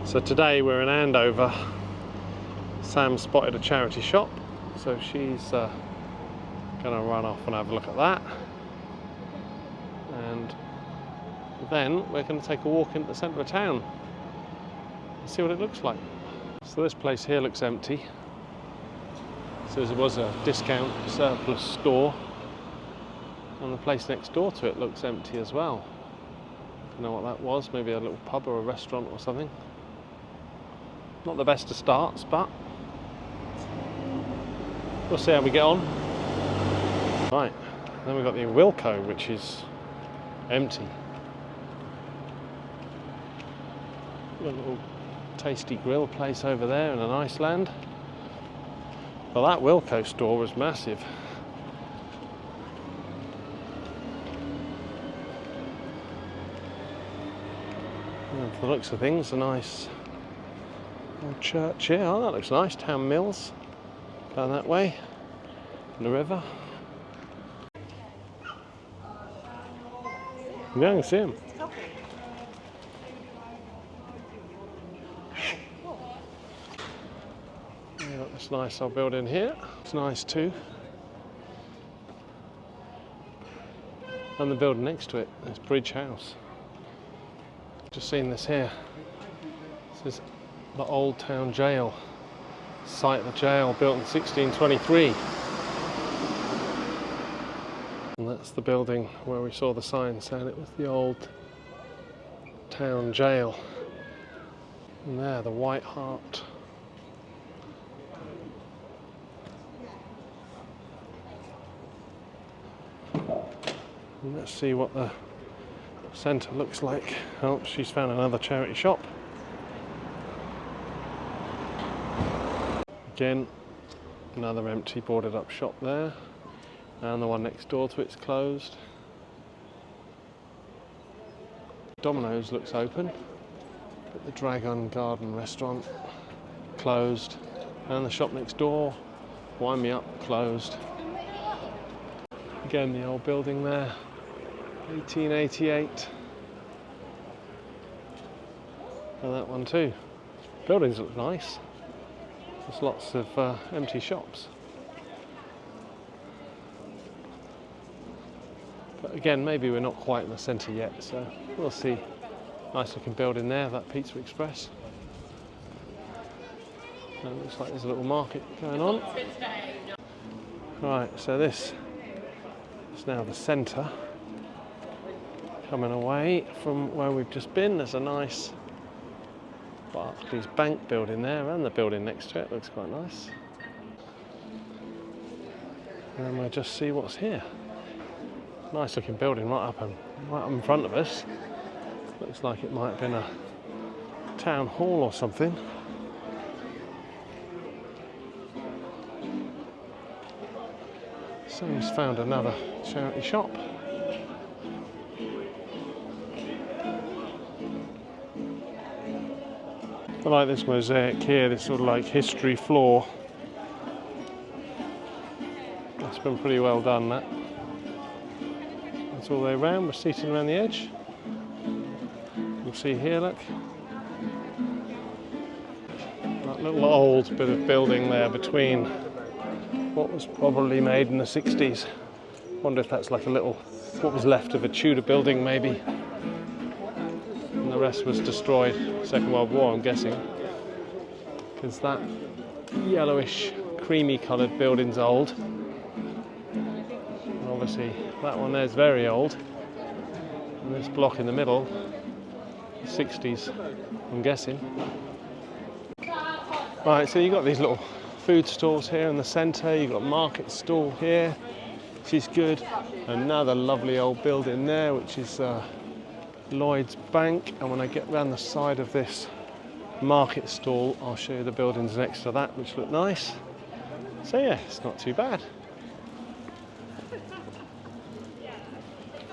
So today we're in Andover. Sam spotted a charity shop, so she's gonna run off and have a look at that, and then we're going to take a walk into the centre of town and see what it looks like. So this place here looks empty. So there was a discount surplus store, and the place next door to it looks empty as well. Don't know what that was, maybe a little pub or a restaurant or something. Not the best of starts, but we'll see how we get on. Right, then we've got the Wilko, which is empty. Got a little tasty grill place over there in an Iceland. Well, that Wilko store was massive. And for the looks of things, a nice old church here. Oh, that looks nice. Town Mills down that way, and the river. Yeah, I can see them. Yeah, got this nice old building here. It's nice too. And the building next to it, this Bridge House. Just seen this here. This is the Old Town Jail. Site of the jail, built in 1623. And that's the building where we saw the sign saying it was the Old Town Jail. And there, the White Hart. And let's see what the centre looks like. Oh, she's found another charity shop. Again, another empty boarded up shop there, and the one next door to it's closed. Domino's looks open, but the Dragon Garden restaurant closed, and the shop next door, Wind Me Up, closed. Again, the old building there, 1888. And that one too. Buildings look nice. There's lots of empty shops. But again, maybe we're not quite in the centre yet, so we'll see. Nice looking building there, that Pizza Express. And it looks like there's a little market going on. Right, so this is now the centre. Coming away from where we've just been, there's a nice Barclays Bank building there, and the building next to it looks quite nice. And then we'll just see what's here. Nice looking building right up in front of us. Looks like it might have been a town hall or something. Someone's found another charity shop. I like this mosaic here, this sort of like history floor. That's been pretty well done, that. That's all the way around, we're seating around the edge. You'll see here, look. That little old bit of building there between what was probably made in the 60s. Wonder if that's like a little, what was left of a Tudor building maybe. The rest was destroyed, Second World War, I'm guessing, because that yellowish, creamy coloured building's old. And obviously that one there's very old, and this block in the middle, the 60s, I'm guessing. Right, so you've got these little food stores here in the centre, you've got a market stall here, which is good. Another lovely old building there, which is Lloyd's Bank, and when I get round the side of this market stall, I'll show you the buildings next to that, which look nice. So yeah, it's not too bad.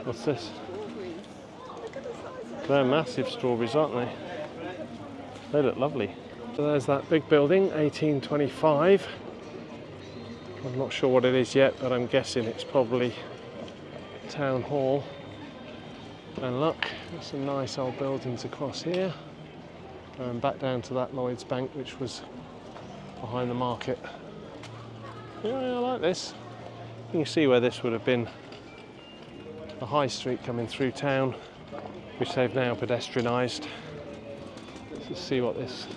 What's this? They're massive strawberries, aren't they? They look lovely. So there's that big building, 1825. I'm not sure what it is yet, but I'm guessing it's probably Town Hall. And look, there's some nice old buildings across here. And back down to that Lloyd's Bank, which was behind the market. Yeah, I like this. You can see where this would have been the high street coming through town, which they've now pedestrianised. Let's see what this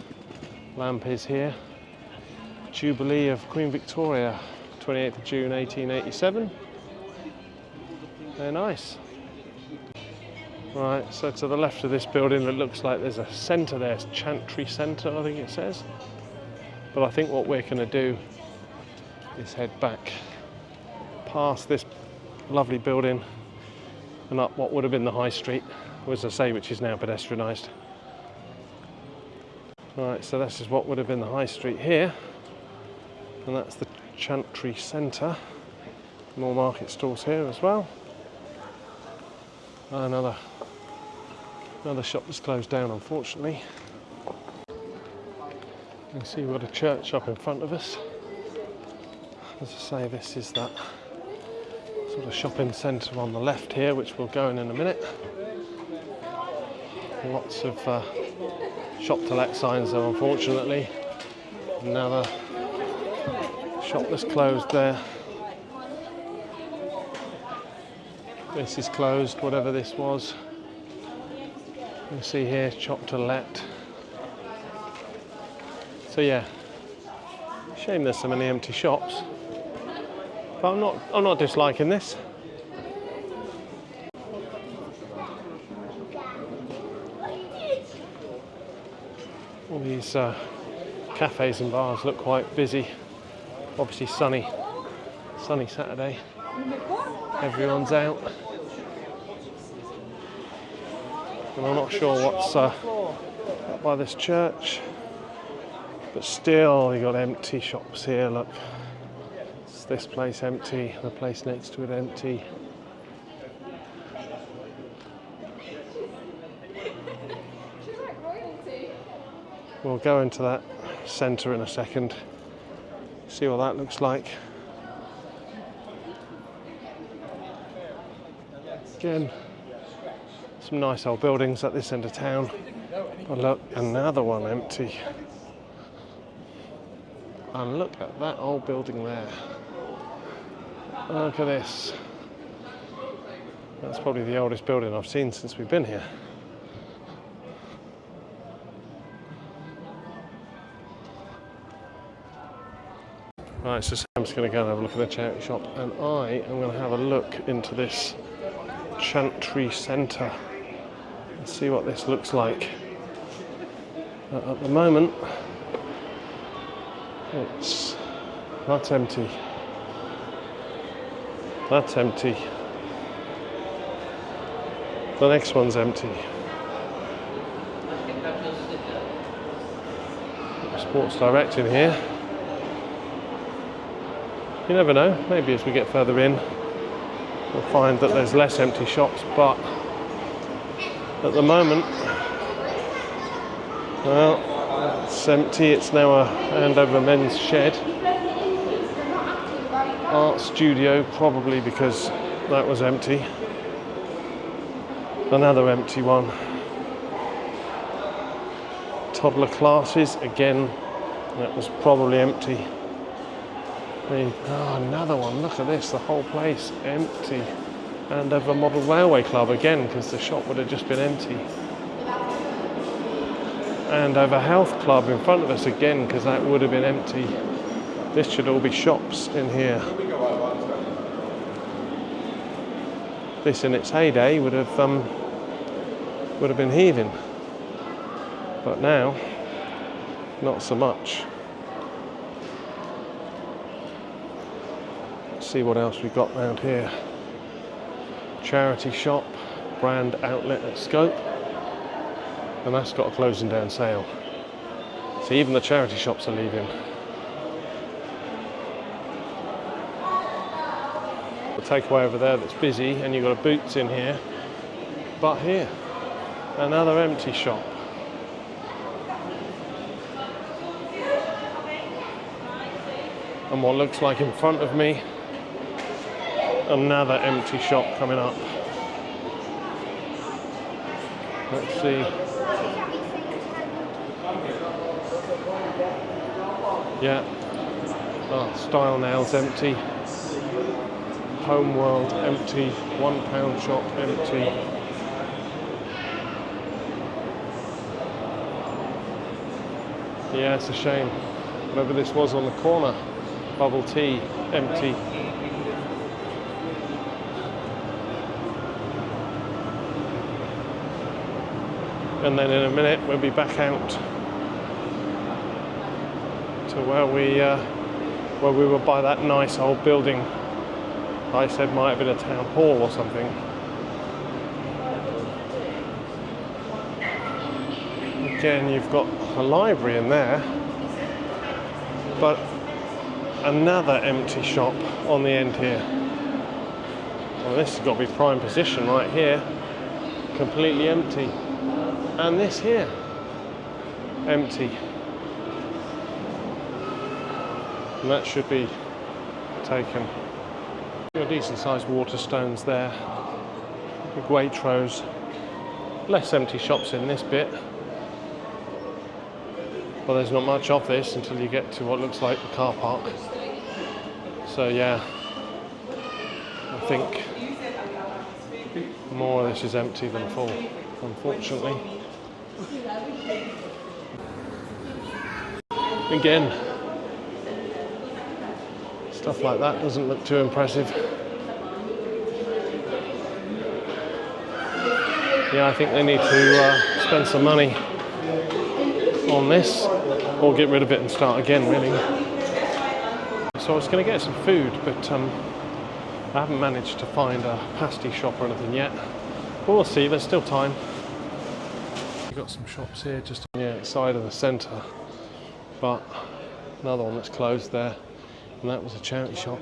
lamp is here. Jubilee of Queen Victoria, 28th of June 1887. Very nice. Right, so to the left of this building it looks like there's a centre there, it's Chantry Centre I think it says. But I think what we're going to do is head back past this lovely building and up what would have been the high street, as I say, which is now pedestrianised. Right, so this is what would have been the high street here, and that's the Chantry Centre. More market stalls here as well. Another shop that's closed down, unfortunately. You can see we've got a church up in front of us. As I say, this is that sort of shopping centre on the left here, which we'll go in a minute. Lots of shop to let signs though, unfortunately. Another shop that's closed there. This is closed, whatever this was. You can see here, shop to let. So yeah, shame there's so many empty shops. But I'm not disliking this. All these cafes and bars look quite busy. Obviously sunny Saturday. Everyone's out. And I'm not sure what's up by this church, but still you got empty shops here. Look, it's this place empty, the place next to it empty. We'll go into that centre in a second, see what that looks like. Again, some nice old buildings at this end of town. But look, another one empty. And look at that old building there. Look at this. That's probably the oldest building I've seen since we've been here. Right, so I'm just going to go and have a look at the charity shop, and I am going to have a look into this Chantry Centre and see what this looks like. At the moment, that's empty. That's empty. The next one's empty. Sports Direct in here. You never know, maybe as we get further in we'll find that there's less empty shops, but at the moment, well, it's empty. It's now a Andover men's shed. Art studio, probably because that was empty. Another empty one. Toddler classes, again, that was probably empty. Oh, another one, look at this, the whole place empty. Andover Model Railway Club, again, because the shop would have just been empty. Andover Health Club in front of us again, because that would have been empty. This should all be shops in here. This in its heyday would have been heaving. But now, not so much. See what else we've got around here. Charity shop, brand outlet at Scope, and that's got a closing down sale. So even the charity shops are leaving. The takeaway over there that's busy, and you've got a Boots in here, but here, another empty shop. And what looks like in front of me, another empty shop coming up. Let's see. Yeah. Oh, Style Nails empty. Home World empty. £1 shop empty. Yeah, it's a shame. Whatever this was on the corner. Bubble tea empty. And then in a minute we'll be back out to where we were by that nice old building I said might have been a town hall or something. Again, you've got a library in there, but another empty shop on the end here. Well, this has got to be prime position right here, completely empty. And this here, empty. And that should be taken. Got decent sized Waterstones there. Big Waitrose. Less empty shops in this bit. Well, there's not much of this until you get to what looks like the car park. So yeah, I think more of this is empty than full, unfortunately. Again, stuff like that doesn't look too impressive. Yeah, I think they need to spend some money on this, or get rid of it and start again, really. So I was going to get some food, but I haven't managed to find a pasty shop or anything yet. But we'll see, there's still time. We've got some shops here just on the outside of the centre, but another one that's closed there, and that was a charity shop.